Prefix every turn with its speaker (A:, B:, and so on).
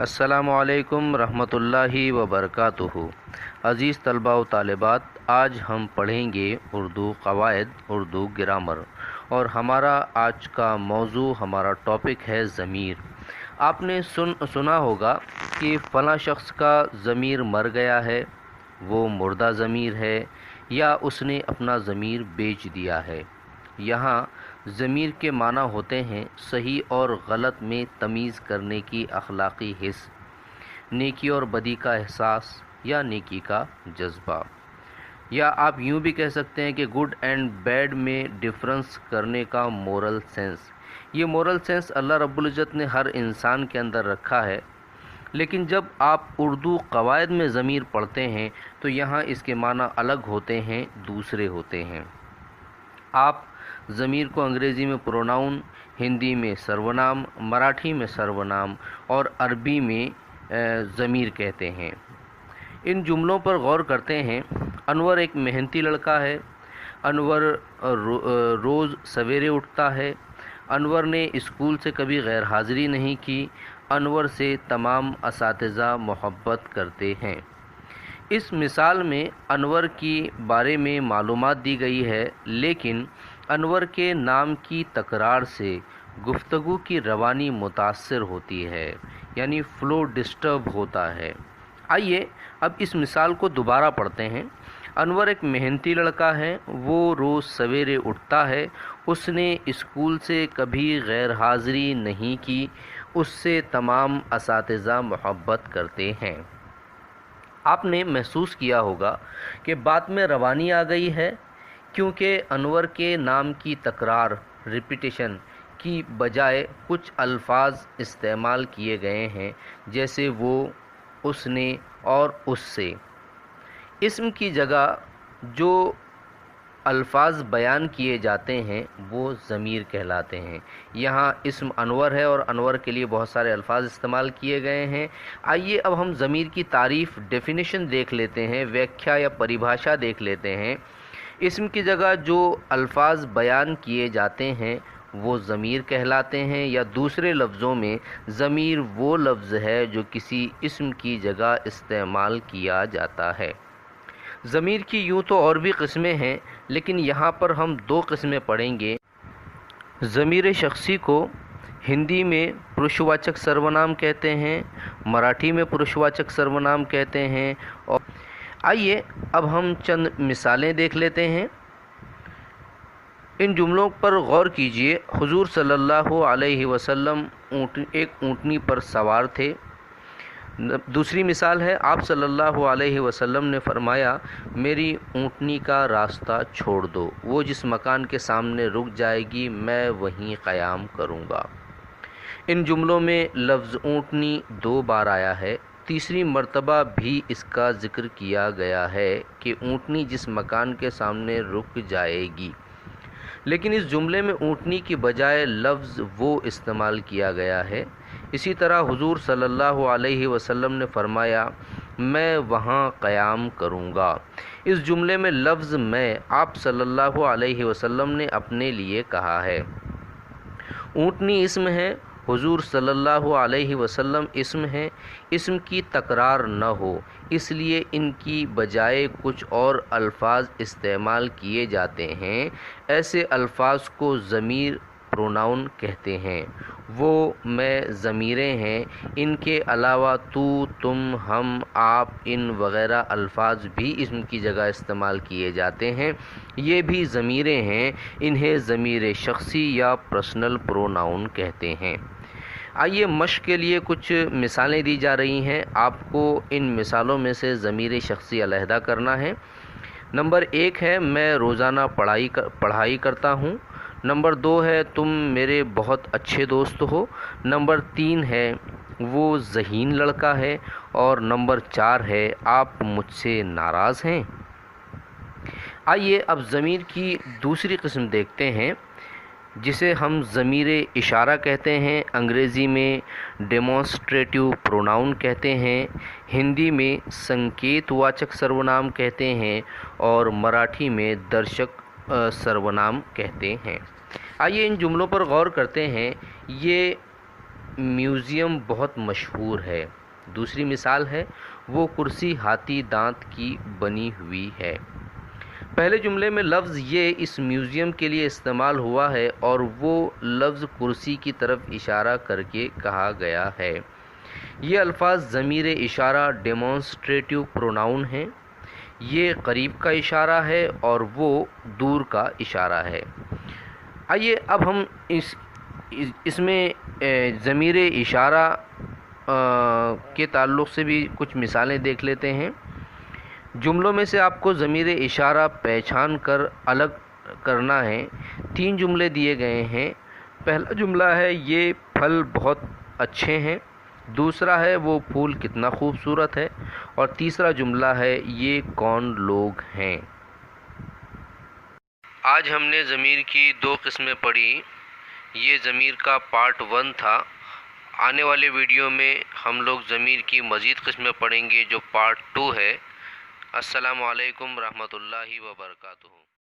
A: अस्सलामुअलैकुम रहमतुल्लाहि व बरकातुहू। अज़ीज़ तलबा व तालिबात, आज हम पढ़ेंगे उर्दू क़वायद, उर्दू ग्रामर, और हमारा आज का मौजू, हमारा टॉपिक है ज़मीर। आपने सुना होगा कि फ़लाँ शख्स का ज़मीर मर गया है, वो मुर्दा ज़मीर है, या उसने अपना ज़मीर बेच दिया है। यहाँ ज़मीर के माना होते हैं सही और गलत में तमीज़ करने की अखलाक़ी हिस्स, नेकी और बदी का एहसास या नेकी का जज्बा, या आप यूँ भी कह सकते हैं कि गुड एंड बैड में डिफरेंस करने का मोरल सेंस। ये मोरल सेंस अल्लाह रब्बुल इज़्ज़त ने हर इंसान के अंदर रखा है, लेकिन जब आप उर्दू क़वायद में ज़मीर पढ़ते हैं तो यहाँ इसके माना अलग होते हैं, दूसरे होते हैं। आप ज़मीर को अंग्रेज़ी में प्रोनाउन, हिंदी में सर्वनाम, मराठी में सर्वनाम और अरबी में ज़मीर कहते हैं। इन जुमलों पर गौर करते हैं। अनवर एक मेहनती लड़का है। अनवर रोज़ सवेरे उठता है। अनवर ने स्कूल से कभी गैर हाज़िरी नहीं की। अनवर से तमाम असातिज़ा मोहब्बत करते हैं। इस मिसाल में अनवर की बारे में मालूमात दी गई है, लेकिन अनवर के नाम की तकरार से गुफ्तगू की रवानी मुतासर होती है, यानी फ़्लो डिस्टर्ब होता है। आइए अब इस मिसाल को दोबारा पढ़ते हैं। अनवर एक मेहनती लड़का है, वो रोज़ सवेरे उठता है। उसने स्कूल से कभी गैर हाज़िरी नहीं की। उससे तमाम असातिज़ा मोहब्बत करते हैं। आपने महसूस किया होगा कि बात में रवानी आ गई है, क्योंकि अनवर के नाम की तकरार, रिपीटेशन की बजाय कुछ अल्फाज इस्तेमाल किए गए हैं, जैसे वो, उसने और उससे। इस्म की जगह जो अल्फाज बयान किए जाते हैं वो ज़मीर कहलाते हैं। यहाँ इस्म अनवर है और अनवर के लिए बहुत सारे अल्फाज इस्तेमाल किए गए हैं। आइए अब हम ज़मीर की तारीफ़, डेफिनेशन देख लेते हैं, व्याख्या या परिभाषा देख लेते हैं। इस्म की जगह जो अल्फाज बयान किए जाते हैं वो ज़मीर कहलाते हैं, या दूसरे लफ्ज़ों में ज़मीर वो लफ्ज़ है जो किसी इस्म की जगह इस्तेमाल किया जाता है। ज़मीर की यूँ तो और भी किस्में हैं, लेकिन यहाँ पर हम दो किस्में पढ़ेंगे। ज़मीर शख्सी को हिंदी में पुरुषवाचक सर्वनाम कहते हैं, मराठी में पुरुषवाचक सर्वनाम कहते हैं। और आइए अब हम चंद मिसालें देख लेते हैं। इन जुमलों पर गौर कीजिए। हुजूर सल्लल्लाहु अलैहि वसल्लम एक ऊँटनी पर सवार थे। दूसरी मिसाल है, आप सल्लल्लाहु अलैहि वसल्लम ने फरमाया, मेरी ऊँटनी का रास्ता छोड़ दो, वो जिस मकान के सामने रुक जाएगी मैं वहीं क़याम करूँगा। इन जुमलों में लफ्ज़ ऊँटनी 2 बार आया है। तीसरी मर्तबा भी इसका ज़िक्र किया गया है कि ऊँटनी जिस मकान के सामने रुक जाएगी, लेकिन इस जुमले में ऊँटनी की बजाय लफ्ज़ वो इस्तेमाल किया गया है। इसी तरह हुजूर सल्लल्लाहु अलैहि वसल्लम ने फरमाया, मैं वहाँ क़याम करूँगा। इस जुमले में लफ्ज़ मैं आप सल्लल्लाहु अलैहि वसल्लम ने अपने लिए कहा है। ऊँटनी इस्म है, हुजूर सल्लल्लाहु अलैहि वसल्लम इस्म है। इस्म की तकरार न हो, इसलिए इनकी बजाय कुछ और अल्फाज इस्तेमाल किए जाते हैं। ऐसे अल्फाज को ज़मीर प्रोनाउन कहते हैं। वो, मैं ज़मीरें हैं। इनके अलावा तू, तुम, हम, आप, इन वग़ैरह अल्फाज भी इस्म की जगह इस्तेमाल किए जाते हैं। ये भी ज़मीरें हैं। इन्हें ज़मीर शख्सी या पर्सनल प्रोनाउन कहते हैं। आइए मश्क के लिए कुछ मिसालें दी जा रही हैं। आपको इन मिसालों में से ज़मीर शख्सी अलहदा करना है। नंबर 1 है, मैं रोज़ाना पढ़ाई करता हूँ। नंबर 2 है, तुम मेरे बहुत अच्छे दोस्त हो। नंबर 3 है, वो ज़हीन लड़का है। और नंबर 4 है, आप मुझसे नाराज़ हैं। आइए अब ज़मीर की दूसरी किस्म देखते हैं, जिसे हम ज़मीर इशारा कहते हैं। अंग्रेज़ी में डेमोन्स्ट्रेटिव प्रोनाउन कहते हैं, हिंदी में संकेतवाचक सर्वनाम कहते हैं, और मराठी में दर्शक सर्वनाम कहते हैं। आइए इन जुमलों पर गौर करते हैं। ये میوزیم بہت مشہور ہے۔ دوسری مثال ہے وہ کرسی ہاتھی دانت کی بنی ہوئی ہے۔ پہلے جملے میں لفظ یہ اس میوزیم کے لیے استعمال ہوا ہے اور وہ لفظ کرسی کی طرف اشارہ کر کے کہا گیا ہے۔ یہ الفاظ ضمیر اشارہ ڈیمانسٹریٹو پروناؤن ہیں۔ یہ قریب کا اشارہ ہے اور وہ دور کا اشارہ ہے۔ آئیے اب ہم اس میں ضمیر اشارہ کے تعلق سے بھی کچھ مثالیں دیکھ لیتے ہیں۔ جملوں میں سے آپ کو ضمیر اشارہ پہچان کر الگ کرنا ہے۔ 3 جملے دیے گئے ہیں۔ پہلا جملہ ہے یہ پھل بہت اچھے ہیں، دوسرا ہے وہ پھول کتنا خوبصورت ہے، اور تیسرا جملہ ہے یہ کون لوگ ہیں۔ آج ہم نے ضمیر کی 2 قسمیں پڑھی۔ یہ ضمیر کا پارٹ 1 تھا۔ آنے والے ویڈیو میں ہم لوگ ضمیر کی مزید قسمیں پڑھیں گے جو پارٹ 2 ہے۔ السلام علیکم ورحمۃ اللہ وبرکاتہ۔